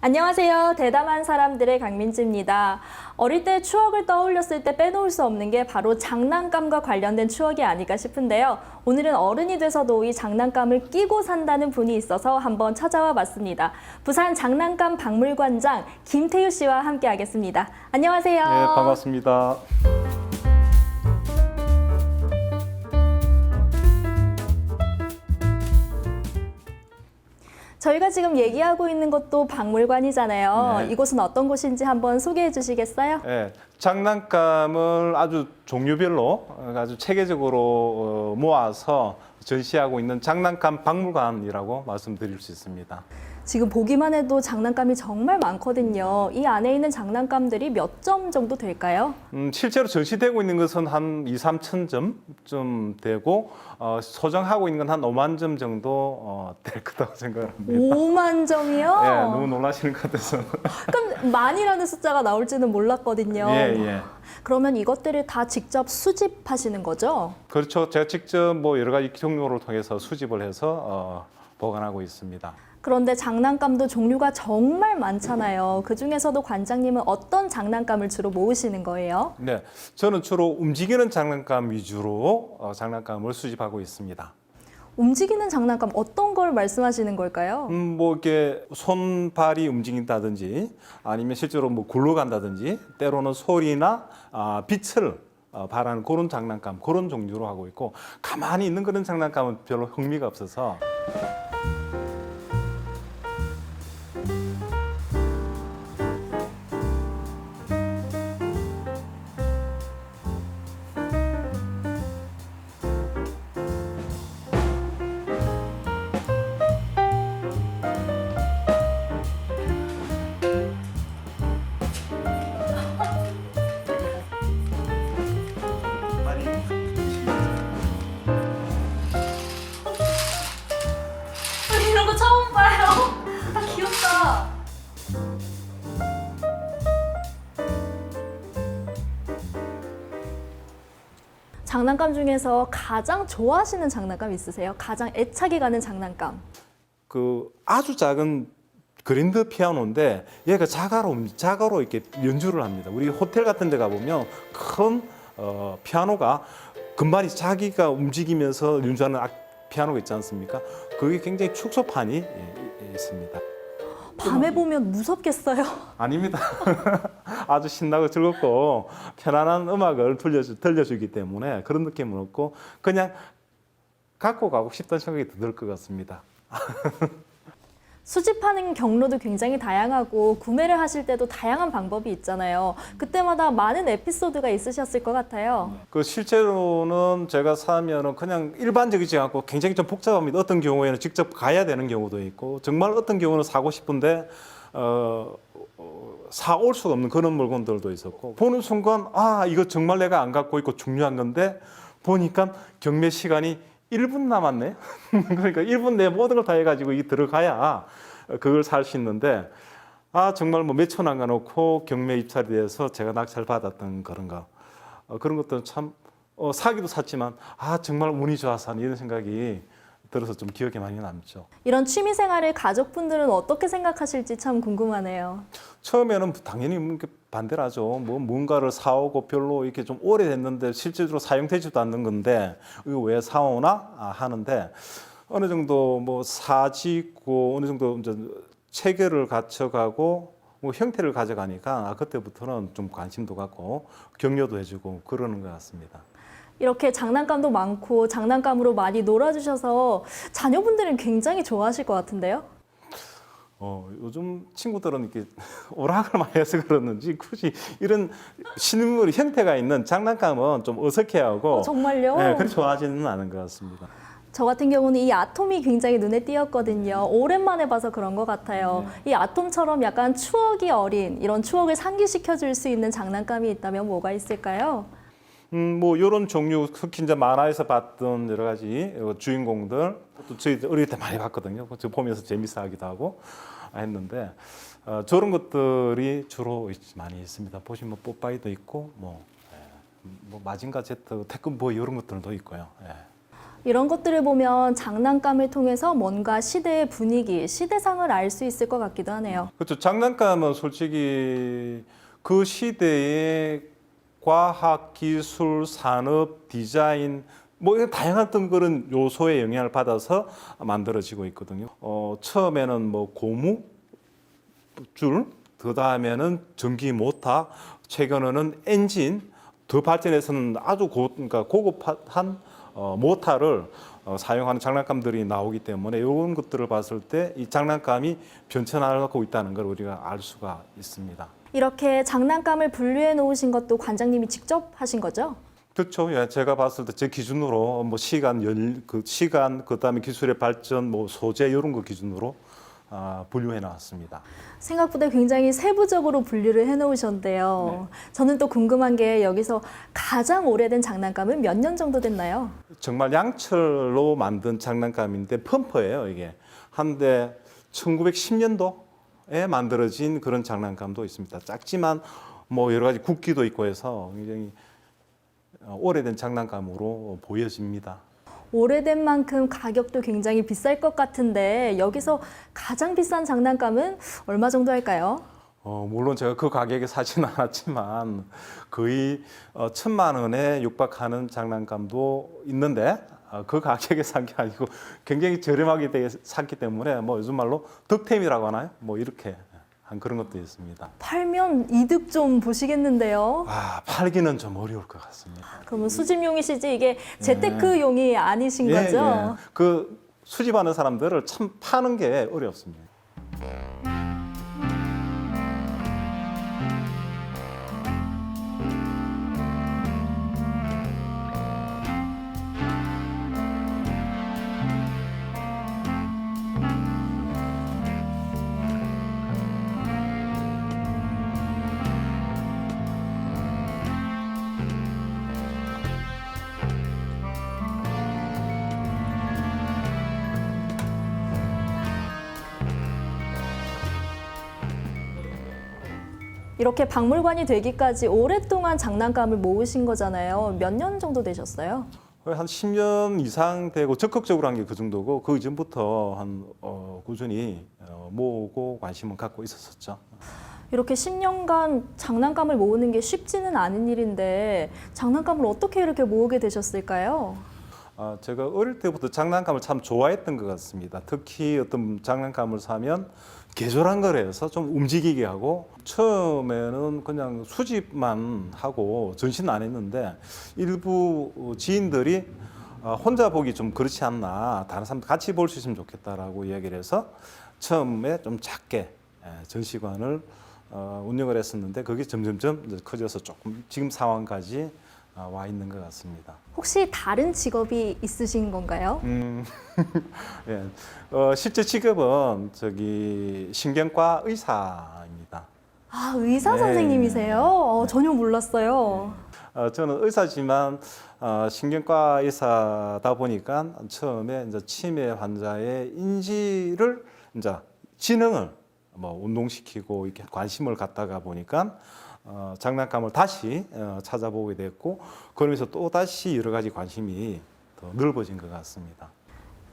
안녕하세요. 대담한 사람들의 강민지입니다. 어릴 때 추억을 떠올렸을 때 빼놓을 수 없는 게 바로 장난감과 관련된 추억이 아닐까 싶은데요. 오늘은 어른이 돼서도 이 장난감을 끼고 산다는 분이 있어서 한번 찾아와 봤습니다. 부산 장난감 박물관장 김태유 씨와 함께 하겠습니다. 안녕하세요. 네, 반갑습니다. 저희가 지금 얘기하고 있는 곳도 박물관이잖아요. 네. 이곳은 어떤 곳인지 한번 소개해 주시겠어요? 네, 장난감을 아주 종류별로 아주 체계적으로 모아서 전시하고 있는 장난감 박물관이라고 말씀드릴 수 있습니다. 지금 보기만 해도 장난감이 정말 많거든요. 이 안에 있는 장난감들이 몇 점 정도 될까요? 실제로 전시되고 있는 것은 한 2, 3천 점쯤 되고 소장하고 있는 건 한 5만 점 정도 될 거라고 생각합니다. 5만 점이요? 네, 너무 놀라시는 것 같아서. 그럼 만이라는 숫자가 나올지는 몰랐거든요. 예. 그러면 이것들을 다 직접 수집하시는 거죠? 그렇죠. 제가 직접 뭐 여러 가지 경로를 통해서 수집을 해서 보관하고 있습니다. 그런데 장난감도 종류가 정말 많잖아요. 그 중에서도 관장님은 어떤 장난감을 주로 모으시는 거예요? 네, 저는 주로 움직이는 장난감 위주로 장난감을 수집하고 있습니다. 움직이는 장난감 어떤 걸 말씀하시는 걸까요? 뭐 이렇게 손발이 움직인다든지 아니면 실제로 뭐 굴러간다든지 때로는 소리나 빛을 발하는 그런 장난감, 그런 종류로 하고 있고 가만히 있는 그런 장난감은 별로 흥미가 없어서. 이런 거 처음 봐요. 아, 귀엽다. 장난감 중에서 가장 좋아하시는 장난감 있으세요? 가장 애착이 가는 장난감. 그 아주 작은 그린드 피아노인데 얘가 자가로 이렇게 연주를 합니다. 우리 호텔 같은 데 가보면 큰 피아노가 금발이 자기가 움직이면서 연주하는 피아노가 있지 않습니까? 그게 굉장히 축소판이 있습니다. 밤에 보면 무섭겠어요. 아닙니다. 아주 신나고 즐겁고 편안한 음악을 들려주기 때문에 그런 느낌은 없고 그냥 갖고 가고 싶다는 생각이 들 것 같습니다. 수집하는 경로도 굉장히 다양하고 구매를 하실 때도 다양한 방법이 있잖아요. 그때마다 많은 에피소드가 있으셨을 것 같아요. 그 실제로는 제가 사면은 그냥 일반적이지 않고 굉장히 좀 복잡합니다. 어떤 경우에는 직접 가야 되는 경우도 있고 정말 어떤 경우는 사고 싶은데 사올 수가 없는 그런 물건들도 있었고 보는 순간 이거 정말 내가 안 갖고 있고 중요한 건데 보니까 경매 시간이 1분 남았네. 그러니까 1분 내에 모든 걸 다 해가지고 이 들어가야 그걸 살 수 있는데 정말 뭐 몇천 원 가놓고 경매 입찰이 돼서 제가 낙찰 받았던 그런 거 그런 것들은 참 사기도 샀지만 정말 운이 좋아서 이런 생각이 들어서 좀 기억에 많이 남죠. 이런 취미 생활을 가족분들은 어떻게 생각하실지 참 궁금하네요. 처음에는 당연히 반대를 하죠. 뭐 뭔가를 사오고 별로 이렇게 좀 오래됐는데 실제로 사용되지도 않는 건데 이거 왜 사오나 하는데 어느 정도 뭐 사지고 어느 정도 이제 체계를 갖춰가고 뭐 형태를 가져가니까 그때부터는 좀 관심도 갖고 격려도 해주고 그러는 것 같습니다. 이렇게 장난감도 많고 장난감으로 많이 놀아주셔서 자녀분들은 굉장히 좋아하실 것 같은데요? 요즘 친구들은 이렇게 오락을 많이 해서 그러는지 굳이 이런 실물 형태가 있는 장난감은 좀 어색해하고 정말요? 네, 그렇게 좋아하지는 않은 것 같습니다. 저 같은 경우는 이 아톰이 굉장히 눈에 띄었거든요. 오랜만에 봐서 그런 것 같아요. 이 아톰처럼 약간 추억이 어린 이런 추억을 상기시켜 줄 수 있는 장난감이 있다면 뭐가 있을까요? 뭐 이런 종류 특히 이제 만화에서 봤던 여러 가지 주인공들 또 저희 어릴 때 많이 봤거든요. 저 보면서 재밌어하기도 하고 했는데 저런 것들이 주로 많이 있습니다. 보시면 뽀빠이도 있고 뭐 마징가 제트, 태권보이 이런 것들도 있고요. 이런 것들을 보면 장난감을 통해서 뭔가 시대의 분위기, 시대상을 알 수 있을 것 같기도 하네요. 그렇죠. 장난감은 솔직히 그 시대의 과학, 기술, 산업, 디자인 뭐 이런 다양한 어떤 그런 요소의 영향을 받아서 만들어지고 있거든요. 처음에는 뭐 고무 줄, 그 다음에는 전기 모터, 최근에는 엔진, 더 발전해서는 아주 그러니까 고급한 모터를 사용하는 장난감들이 나오기 때문에 이런 것들을 봤을 때 이 장난감이 변천하고 있다는 걸 우리가 알 수가 있습니다. 이렇게 장난감을 분류해 놓으신 것도 관장님이 직접 하신 거죠? 그렇죠. 예, 제가 봤을 때 제 기준으로 뭐 시간, 그다음에 기술의 발전, 뭐 소재 이런 거 기준으로 분류해 놨습니다. 생각보다 굉장히 세부적으로 분류를 해 놓으셨는데요. 저는 또 궁금한 게 여기서 가장 오래된 장난감은 몇 년 정도 됐나요? 정말 양철로 만든 장난감인데 펌퍼예요, 이게. 한데 1910년도에 만들어진 그런 장난감도 있습니다. 작지만 뭐 여러 가지 굵기도 있고 해서 굉장히 오래된 장난감으로 보여집니다. 오래된 만큼 가격도 굉장히 비쌀 것 같은데 여기서 가장 비싼 장난감은 얼마 정도 할까요? 물론 제가 그 가격에 사지는 않았지만 거의 1,000만 원에 육박하는 장난감도 있는데 그 가격에 산 게 아니고 굉장히 저렴하게 샀기 때문에 뭐 요즘 말로 득템이라고 하나요? 뭐 이렇게 한 그런 것도 있습니다. 팔면 이득 좀 보시겠는데요. 팔기는 좀 어려울 것 같습니다. 그러면 수집용이시지 이게 재테크용이 아니신 거죠? 예. 그 수집하는 사람들을 참 파는 게 어렵습니다. 이렇게 박물관이 되기까지 오랫동안 장난감을 모으신 거잖아요. 몇 년 정도 되셨어요? 거의 한 10년 이상 되고 적극적으로 한 게 그 정도고 그 이전부터 한 꾸준히 모으고 관심을 갖고 있었었죠. 이렇게 10년간 장난감을 모으는 게 쉽지는 않은 일인데 장난감을 어떻게 이렇게 모으게 되셨을까요? 제가 어릴 때부터 장난감을 참 좋아했던 것 같습니다. 특히 어떤 장난감을 사면 개조한 거래서 좀 움직이게 하고 처음에는 그냥 수집만 하고 전시는 안 했는데 일부 지인들이 혼자 보기 좀 그렇지 않나 다른 사람들 같이 볼 수 있으면 좋겠다라고 이야기를 해서 처음에 좀 작게 전시관을 운영을 했었는데 그게 점점점 이제 커져서 조금 지금 상황까지 와 있는 것 같습니다. 혹시 다른 직업이 있으신 건가요? 예, 실제 직업은 신경과 의사입니다. 아, 의사 네. 선생님이세요? 전혀 몰랐어요. 저는 의사지만 신경과 의사다 보니까 처음에 이제 치매 환자의 인지를 이제 지능을 뭐 운동시키고 이렇게 관심을 갖다가 보니까 장난감을 다시 찾아보게 됐고 그러면서 또 다시 여러 가지 관심이 더 넓어진 것 같습니다.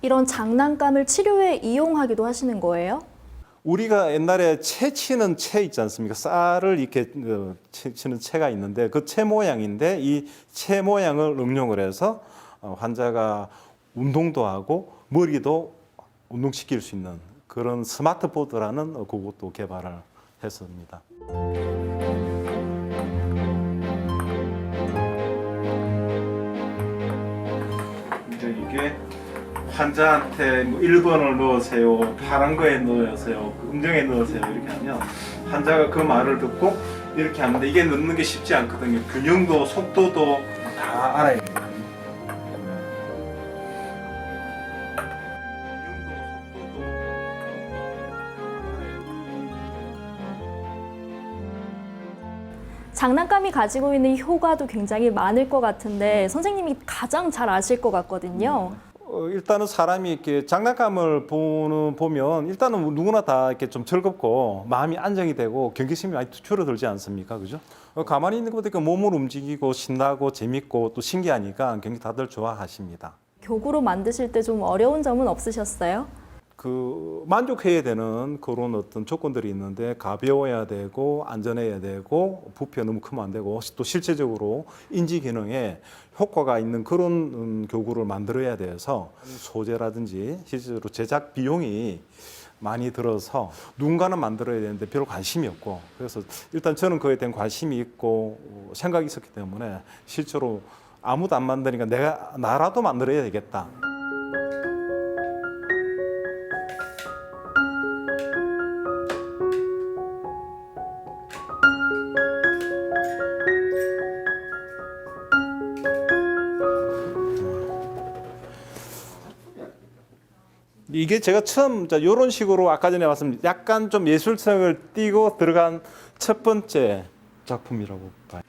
이런 장난감을 치료에 이용하기도 하시는 거예요? 우리가 옛날에 채 치는 채 있지 않습니까? 쌀을 이렇게 치는 채가 있는데 그 채 모양인데 이 채 모양을 응용을 해서 환자가 운동도 하고 머리도 운동시킬 수 있는 그런 스마트보드라는 그것도 개발을 했습니다. 이제 이게 환자한테 뭐 1번을 넣으세요, 파란 거에 넣으세요, 음정에 넣으세요 이렇게 하면 환자가 그 말을 듣고 이렇게 하는데 이게 넣는 게 쉽지 않거든요. 균형도 속도도 다 알아야 돼요. 장난감이 가지고 있는 효과도 굉장히 많을 것 같은데 선생님이 가장 잘 아실 것 같거든요. 일단은 사람이 이렇게 장난감을 보면 일단은 누구나 다 이렇게 좀 즐겁고 마음이 안정이 되고 경계심이 많이 줄어들지 않습니까? 그죠? 가만히 있는 것보다 몸을 움직이고 신나고 재밌고 또 신기하니까 굉장히 다들 좋아하십니다. 교구로 만드실 때 좀 어려운 점은 없으셨어요? 그 만족해야 되는 그런 어떤 조건들이 있는데 가벼워야 되고 안전해야 되고 부피가 너무 크면 안 되고 또 실제적으로 인지 기능에 효과가 있는 그런 교구를 만들어야 돼서 소재라든지 실제로 제작 비용이 많이 들어서 누군가는 만들어야 되는데 별로 관심이 없고 그래서 일단 저는 그에 대한 관심이 있고 생각이 있었기 때문에 실제로 아무도 안 만드니까 나라도 만들어야 되겠다. 이게 제가 처음 이런 식으로 아까 전에 말씀 약간 좀 예술성을 띠고 들어간 첫 번째 작품이라고 봐요.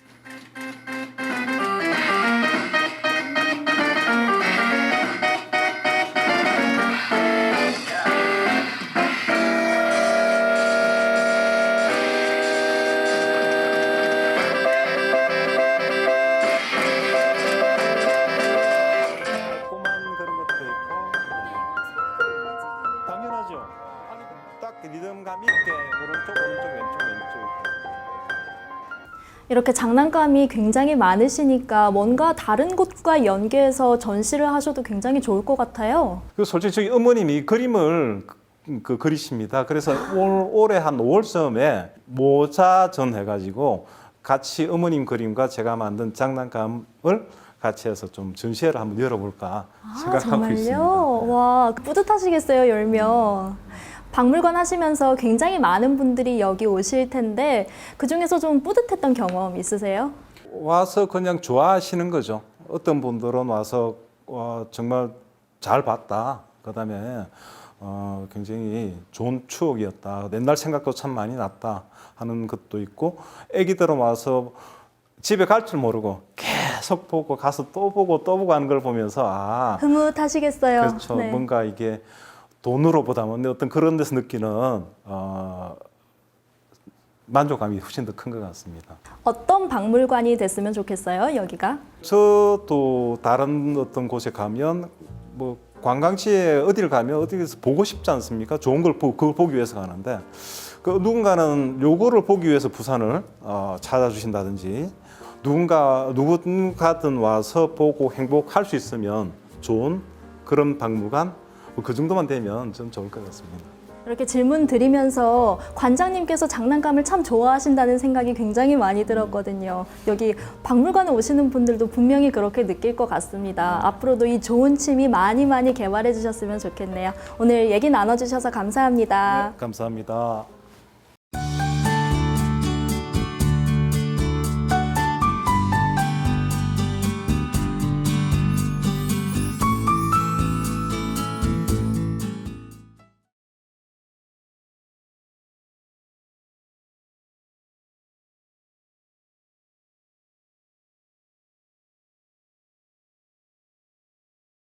달콤한 그런 것도 있고 당연하죠. 아니 딱 리듬감 있게 오른쪽 왼쪽. 이렇게 장난감이 굉장히 많으시니까 뭔가 다른 곳과 연계해서 전시를 하셔도 굉장히 좋을 것 같아요. 그 솔직히 저희 어머님이 그림을 그리십니다. 그래서 올해 한 5월쯤에 모자전 해가지고 같이 어머님 그림과 제가 만든 장난감을 같이 해서 좀 전시회를 한번 열어볼까 생각하고 있습니다. 정말요? 와, 뿌듯하시겠어요, 열면. 박물관 하시면서 굉장히 많은 분들이 여기 오실 텐데 그중에서 좀 뿌듯했던 경험 있으세요? 와서 그냥 좋아하시는 거죠. 어떤 분들은 와서 정말 잘 봤다. 그다음에 굉장히 좋은 추억이었다. 옛날 생각도 참 많이 났다 하는 것도 있고 애기들은 와서 집에 갈 줄 모르고 계속 보고 가서 또 보고 하는 걸 보면서 흐뭇하시겠어요. 그렇죠. 네. 뭔가 이게 돈으로보다는 어떤 그런 데서 느끼는 만족감이 훨씬 더 큰 것 같습니다. 어떤 박물관이 됐으면 좋겠어요, 여기가? 저도 다른 어떤 곳에 가면 뭐 관광지에 어디를 가면 어디에서 보고 싶지 않습니까? 좋은 걸 그걸 보기 위해서 가는데 그 누군가는 요거를 보기 위해서 부산을 찾아주신다든지 누군가든 와서 보고 행복할 수 있으면 좋은 그런 박물관 그 정도만 되면 좀 좋을 것 같습니다. 이렇게 질문 드리면서 관장님께서 장난감을 참 좋아하신다는 생각이 굉장히 많이 들었거든요. 여기 박물관에 오시는 분들도 분명히 그렇게 느낄 것 같습니다. 앞으로도 이 좋은 취미 많이 개발해 주셨으면 좋겠네요. 오늘 얘기 나눠주셔서 감사합니다. 네, 감사합니다.